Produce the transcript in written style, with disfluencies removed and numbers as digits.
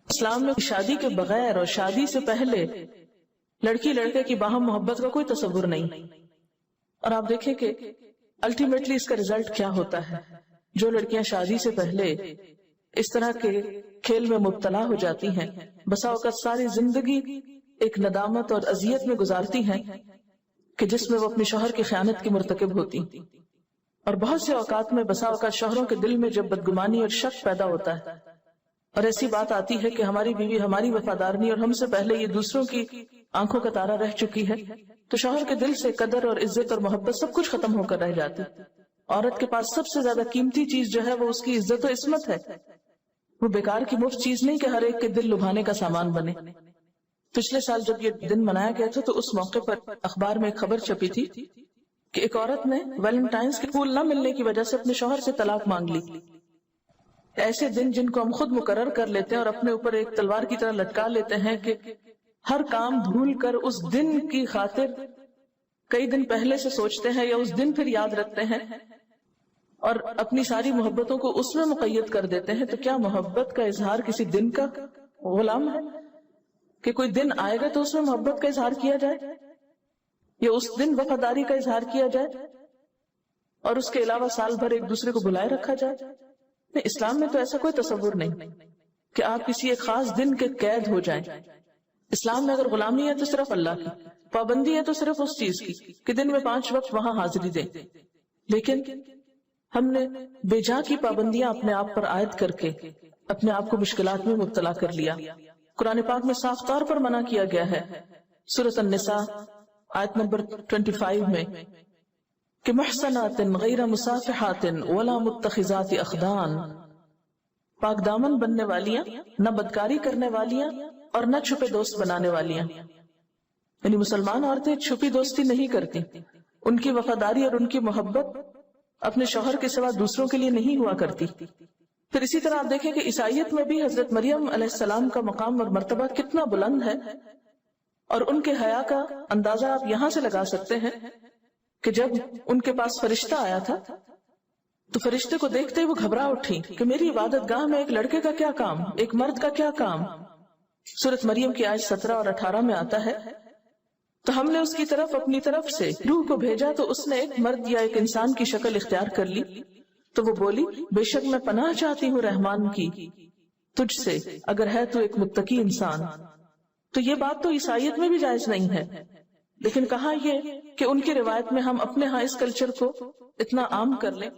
اسلام میں شادی کے بغیر اور شادی سے پہلے لڑکی لڑکے کی باہم محبت کا کوئی تصور نہیں. اور آپ دیکھیں کہ الٹیمیٹلی اس کا رزلٹ کیا ہوتا ہے. جو لڑکیاں شادی سے پہلے اس طرح کے کھیل میں مبتلا ہو جاتی ہیں، بسا اوقات ساری زندگی ایک ندامت اور اذیت میں گزارتی ہیں کہ جس میں وہ اپنے شوہر کی خیانت کی مرتکب ہوتی. اور بہت سے اوقات میں بسا اوقات شوہروں کے دل میں جب بدگمانی اور شک پیدا ہوتا ہے اور ایسی بات آتی ہے کہ ہماری بیوی ہماری وفادار نہیں اور ہم سے پہلے یہ دوسروں کی آنکھوں کا تارا رہ چکی ہے، تو شوہر کے دل سے قدر اور عزت اور محبت سب کچھ ختم ہو کر رہ جاتی. عورت کے پاس سب سے زیادہ قیمتی چیز جو ہے وہ اس کی عزت و عصمت ہے. وہ بیکار کی مفت چیز نہیں کہ ہر ایک کے دل لبھانے کا سامان بنے. پچھلے سال جب یہ دن منایا گیا تھا تو اس موقع پر اخبار میں ایک خبر چھپی تھی کہ ایک عورت نے ویلنٹائنز کے پھول نہ ملنے کی وجہ سے اپنے شوہر سے طلاق مانگ لی. ایسے دن جن کو ہم خود مقرر کر لیتے ہیں اور اپنے اوپر ایک تلوار کی طرح لٹکا لیتے ہیں کہ ہر کام بھول کر اس دن کی خاطر کئی دن پہلے سے سوچتے ہیں یا اس دن پھر یاد رکھتے ہیں اور اپنی ساری محبتوں کو اس میں مقید کر دیتے ہیں. تو کیا محبت کا اظہار کسی دن کا غلام ہے کہ کوئی دن آئے گا تو اس میں محبت کا اظہار کیا جائے یا اس دن وفاداری کا اظہار کیا جائے اور اس کے علاوہ سال بھر ایک دوسرے کو بلائے رکھا جائے؟ نہیں، اسلام میں تو ایسا کوئی تصور نہیں کہ آپ کسی ایک خاص دن کے قید ہو جائیں. اسلام میں اگر غلامی ہے تو صرف اللہ کی، پابندی ہے تو صرف اس چیز کی کہ دن میں 5 وقت وہاں حاضری دیں. لیکن ہم نے بے جا کی پابندیاں اپنے آپ پر عائد کر کے اپنے آپ کو مشکلات میں مبتلا کر لیا. قرآن پاک میں صاف طور پر منع کیا گیا ہے سورۃ النساء آیت نمبر 25 میں کہ محصنات غیر مصافحات ولا متخذات اخدان، پاک دامن بننے والیاں، نہ بدکاری کرنے والیاں اور نہ چھپے دوست بنانے والیاں. یعنی مسلمان عورتیں چھپی دوستی نہیں کرتی، ان کی وفاداری اور ان کی محبت اپنے شوہر کے سوا دوسروں کے لیے نہیں ہوا کرتی. پھر اسی طرح آپ دیکھیں کہ عیسائیت میں بھی حضرت مریم علیہ السلام کا مقام اور مرتبہ کتنا بلند ہے، اور ان کے حیا کا اندازہ آپ یہاں سے لگا سکتے ہیں کہ جب ان کے پاس فرشتہ آیا تھا تو فرشتے کو دیکھتے وہ گھبرا اٹھی کہ میری عبادت گاہ میں ایک لڑکے کا کیا کام، ایک مرد کا کیا کام. سورۃ مریم کی آیت 17 اور 18 میں آتا ہے تو ہم نے اس کی طرف اپنی طرف سے روح کو بھیجا تو اس نے ایک مرد یا ایک انسان کی شکل اختیار کر لی. تو وہ بولی بے شک میں پناہ چاہتی ہوں رحمان کی تجھ سے اگر ہے تو ایک متقی انسان. تو یہ بات تو عیسائیت میں بھی جائز نہیں ہے، لیکن کہا یہ کہ ان کی روایت میں ہم اپنے ہاں اس کلچر کو اتنا عام کر لیں